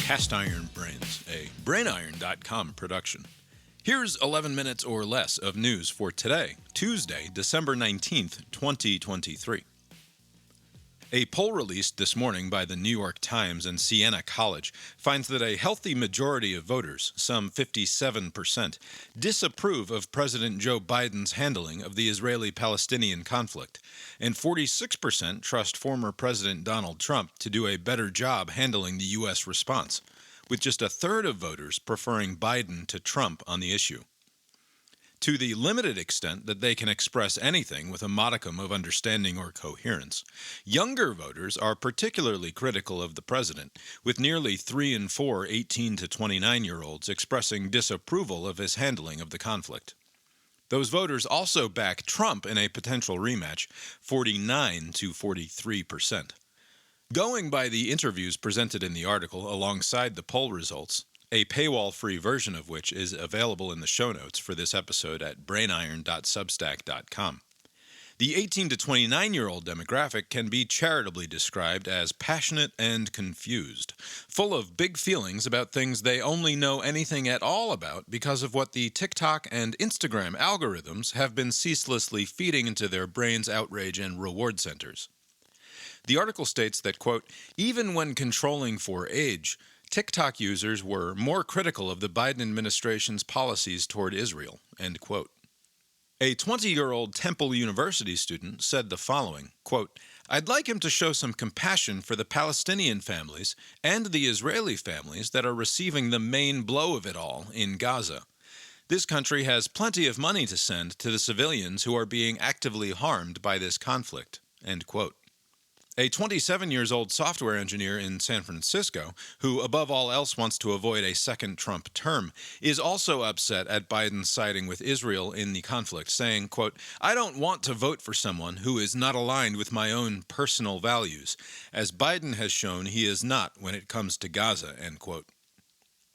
Cast Iron Brains, a brainiron.com production. Here's 11 minutes or less of news for today, Tuesday, December 19th, 2023. A poll released this morning by the New York Times and Siena College finds that a healthy majority of voters, some 57%, disapprove of President Joe Biden's handling of the Israeli-Palestinian conflict, and 46% trust former President Donald Trump to do a better job handling the U.S. response, with just a third of voters preferring Biden to Trump on the issue. To the limited extent that they can express anything with a modicum of understanding or coherence, younger voters are particularly critical of the president, with nearly 3 in 4 18 to 29-year-olds expressing disapproval of his handling of the conflict. Those voters also back Trump in a potential rematch, 49 to 43%. Going by the interviews presented in the article alongside the poll results, a paywall-free version of which is available in the show notes for this episode at brainiron.substack.com. The 18 to 29-year-old demographic can be charitably described as passionate and confused, full of big feelings about things they only know anything at all about because of what the TikTok and Instagram algorithms have been ceaselessly feeding into their brains' outrage and reward centers. The article states that, quote, even when controlling for age, TikTok users were more critical of the Biden administration's policies toward Israel, end quote. A 20-year-old Temple University student said the following, quote, I'd like him to show some compassion for the Palestinian families and the Israeli families that are receiving the main blow of it all in Gaza. This country has plenty of money to send to the civilians who are being actively harmed by this conflict, end quote. A 27-year-old software engineer in San Francisco, who above all else wants to avoid a second Trump term, is also upset at Biden's siding with Israel in the conflict, saying, quote, I don't want to vote for someone who is not aligned with my own personal values, as Biden has shown he is not when it comes to Gaza, end quote.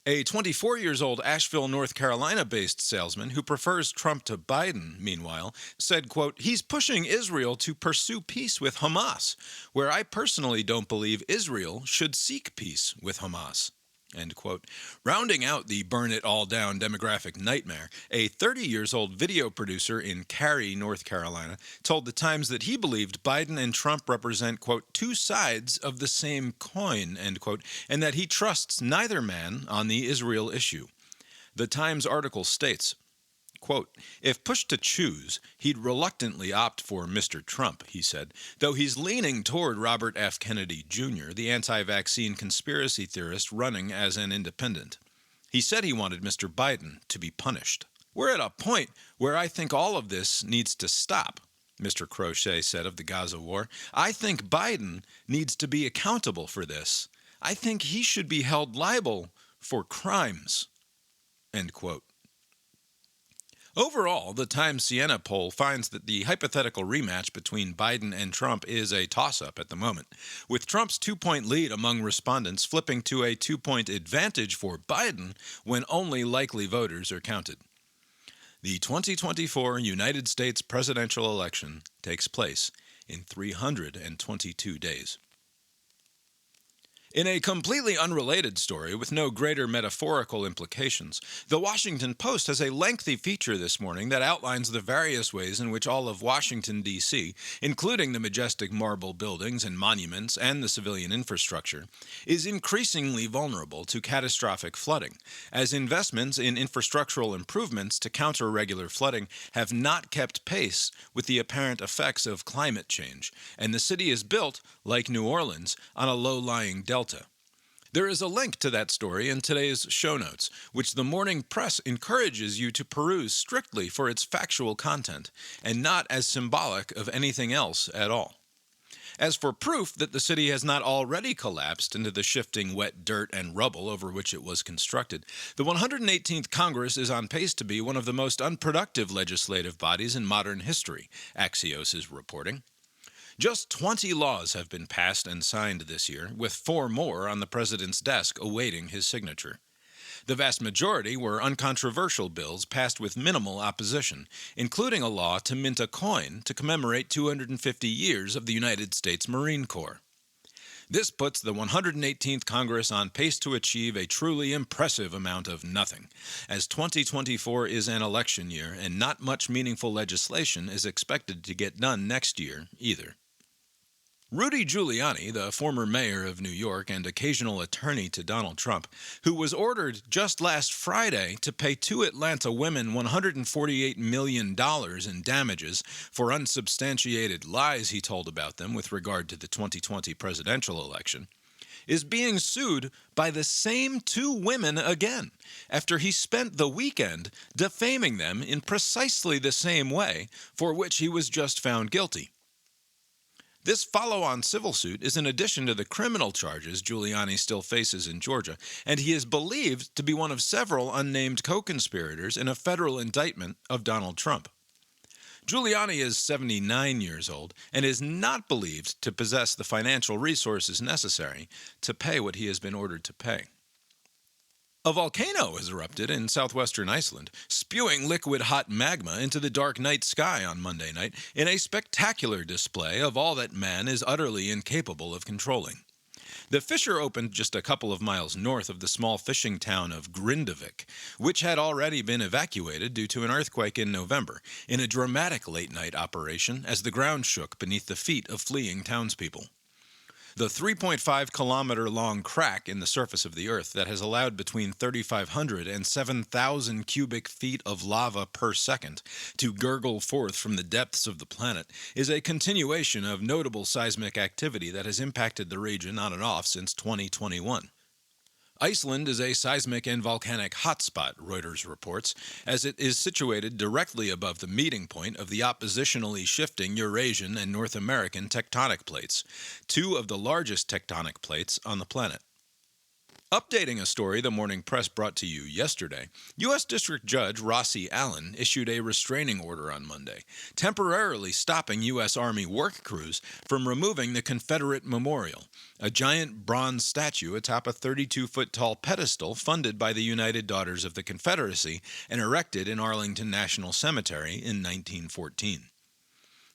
A 24-year-old Asheville, North Carolina-based salesman who prefers Trump to Biden, meanwhile, said, quote, he's pushing Israel to pursue peace with Hamas, where I personally don't believe Israel should seek peace with Hamas, end quote. Rounding out the burn-it-all-down demographic nightmare, a 30-year-old video producer in Cary, North Carolina, told the Times that he believed Biden and Trump represent, quote, two sides of the same coin, end quote, and that he trusts neither man on the Israel issue. The Times article states, quote, if pushed to choose, he'd reluctantly opt for Mr. Trump, he said, though he's leaning toward Robert F. Kennedy, Jr., the anti-vaccine conspiracy theorist running as an independent. He said he wanted Mr. Biden to be punished. We're at a point where I think all of this needs to stop, Mr. Crochet said of the Gaza war. I think Biden needs to be accountable for this. I think he should be held liable for crimes, end quote. Overall, the Times Siena poll finds that the hypothetical rematch between Biden and Trump is a toss-up at the moment, with Trump's 2-point lead among respondents flipping to a 2-point advantage for Biden when only likely voters are counted. The 2024 United States presidential election takes place in 322 days. In a completely unrelated story with no greater metaphorical implications, The Washington Post has a lengthy feature this morning that outlines the various ways in which all of Washington, D.C., including the majestic marble buildings and monuments and the civilian infrastructure, is increasingly vulnerable to catastrophic flooding, as investments in infrastructural improvements to counter regular flooding have not kept pace with the apparent effects of climate change, and the city is built, like New Orleans, on a low-lying delta. There is a link to that story in today's show notes, which the Morning Press encourages you to peruse strictly for its factual content, and not as symbolic of anything else at all. As for proof that the city has not already collapsed into the shifting wet dirt and rubble over which it was constructed, the 118th Congress is on pace to be one of the most unproductive legislative bodies in modern history, Axios is reporting. Just 20 laws have been passed and signed this year, with 4 more on the president's desk awaiting his signature. The vast majority were uncontroversial bills passed with minimal opposition, including a law to mint a coin to commemorate 250 years of the United States Marine Corps. This puts the 118th Congress on pace to achieve a truly impressive amount of nothing, as 2024 is an election year and not much meaningful legislation is expected to get done next year either. Rudy Giuliani, the former mayor of New York and occasional attorney to Donald Trump, who was ordered just last Friday to pay two Atlanta women $148 million in damages for unsubstantiated lies he told about them with regard to the 2020 presidential election, is being sued by the same two women again after he spent the weekend defaming them in precisely the same way for which he was just found guilty. This follow-on civil suit is in addition to the criminal charges Giuliani still faces in Georgia, and he is believed to be one of several unnamed co-conspirators in a federal indictment of Donald Trump. Giuliani is 79 years old and is not believed to possess the financial resources necessary to pay what he has been ordered to pay. A volcano has erupted in southwestern Iceland, spewing liquid hot magma into the dark night sky on Monday night in a spectacular display of all that man is utterly incapable of controlling. The fissure opened just a couple of miles north of the small fishing town of Grindavik, which had already been evacuated due to an earthquake in November, in a dramatic late-night operation as the ground shook beneath the feet of fleeing townspeople. The 3.5-kilometer-long crack in the surface of the Earth that has allowed between 3,500 and 7,000 cubic feet of lava per second to gurgle forth from the depths of the planet is a continuation of notable seismic activity that has impacted the region on and off since 2021. Iceland is a seismic and volcanic hotspot, Reuters reports, as it is situated directly above the meeting point of the oppositionally shifting Eurasian and North American tectonic plates, two of the largest tectonic plates on the planet. Updating a story the Morning Press brought to you yesterday, U.S. District Judge Rossi Allen issued a restraining order on Monday, temporarily stopping U.S. Army work crews from removing the Confederate Memorial, a giant bronze statue atop a 32-foot-tall pedestal funded by the United Daughters of the Confederacy and erected in Arlington National Cemetery in 1914.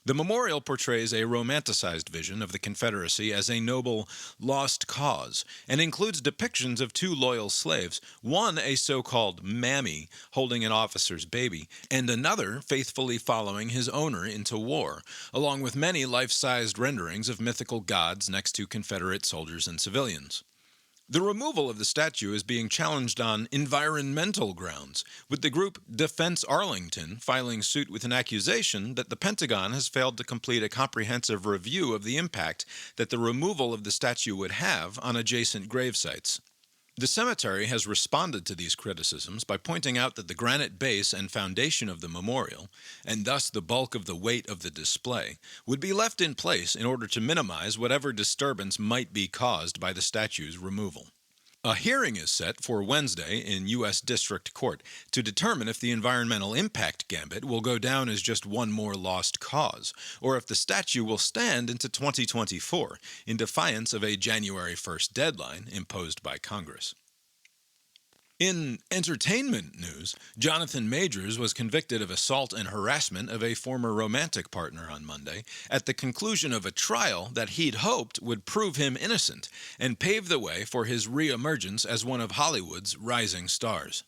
The memorial portrays a romanticized vision of the Confederacy as a noble, lost cause, and includes depictions of two loyal slaves, one a so-called mammy holding an officer's baby, and another faithfully following his owner into war, along with many life-sized renderings of mythical gods next to Confederate soldiers and civilians. The removal of the statue is being challenged on environmental grounds, with the group Defense Arlington filing suit with an accusation that the Pentagon has failed to complete a comprehensive review of the impact that the removal of the statue would have on adjacent grave sites. The cemetery has responded to these criticisms by pointing out that the granite base and foundation of the memorial, and thus the bulk of the weight of the display, would be left in place in order to minimize whatever disturbance might be caused by the statue's removal. A hearing is set for Wednesday in U.S. District Court to determine if the environmental impact gambit will go down as just one more lost cause, or if the statue will stand into 2024 in defiance of a January 1st deadline imposed by Congress. In entertainment news, Jonathan Majors was convicted of assault and harassment of a former romantic partner on Monday at the conclusion of a trial that he'd hoped would prove him innocent and pave the way for his re-emergence as one of Hollywood's rising stars.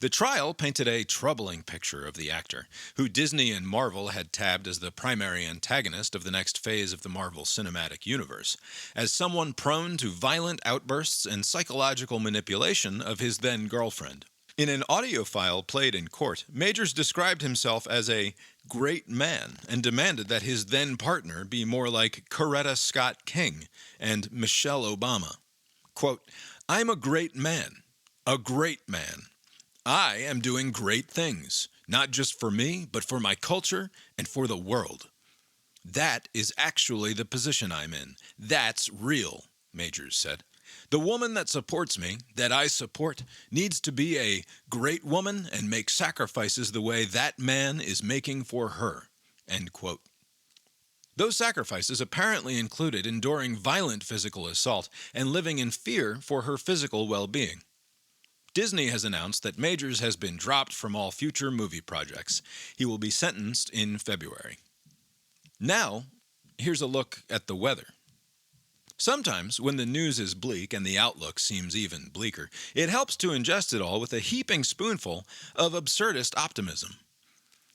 The trial painted a troubling picture of the actor, who Disney and Marvel had tabbed as the primary antagonist of the next phase of the Marvel Cinematic Universe, as someone prone to violent outbursts and psychological manipulation of his then-girlfriend. In an audio file played in court, Majors described himself as a great man and demanded that his then-partner be more like Coretta Scott King and Michelle Obama. Quote, "I'm a great man. A great man. I am doing great things, not just for me, but for my culture and for the world. That is actually the position I'm in. That's real," Majors said. "The woman that supports me, that I support, needs to be a great woman and make sacrifices the way that man is making for her." End quote. Those sacrifices apparently included enduring violent physical assault and living in fear for her physical well-being. Disney has announced that Majors has been dropped from all future movie projects. He will be sentenced in February. Now, here's a look at the weather. Sometimes, when the news is bleak and the outlook seems even bleaker, it helps to ingest it all with a heaping spoonful of absurdist optimism.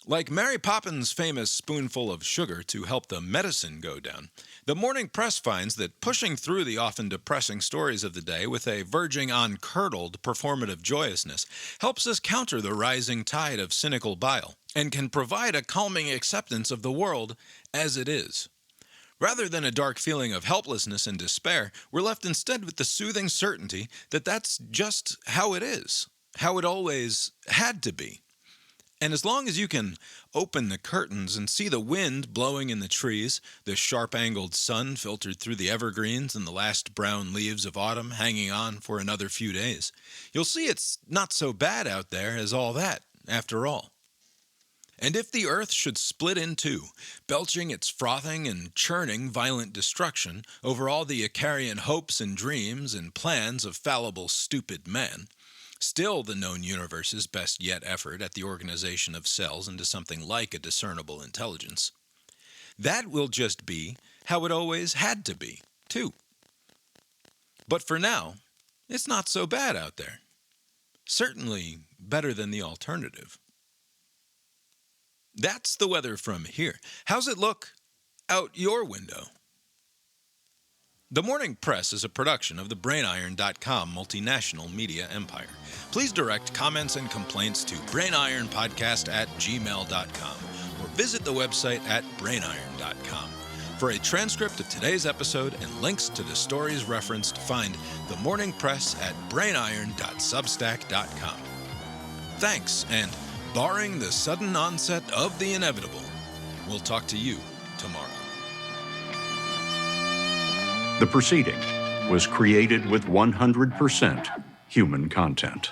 Like Mary Poppins' famous spoonful of sugar to help the medicine go down, the morning press finds that pushing through the often depressing stories of the day with a verging on curdled performative joyousness helps us counter the rising tide of cynical bile and can provide a calming acceptance of the world as it is. Rather than a dark feeling of helplessness and despair, we're left instead with the soothing certainty that that's just how it is, how it always had to be. And as long as you can open the curtains and see the wind blowing in the trees, the sharp-angled sun filtered through the evergreens and the last brown leaves of autumn hanging on for another few days, you'll see it's not so bad out there as all that, after all. And if the earth should split in two, belching its frothing and churning violent destruction over all the Icarian hopes and dreams and plans of fallible, stupid man, still the known universe's best yet effort at the organization of cells into something like a discernible intelligence, that will just be how it always had to be, too. But for now, it's not so bad out there. Certainly better than the alternative. That's the weather from here. How's it look out your window? The Morning Press is a production of the BrainIron.com multinational media empire. Please direct comments and complaints to brainironpodcast@gmail.com or visit the website at brainiron.com. For a transcript of today's episode and links to the stories referenced, find The Morning Press at brainiron.substack.com. Thanks, and barring the sudden onset of the inevitable, we'll talk to you tomorrow. The proceeding was created with 100% human content.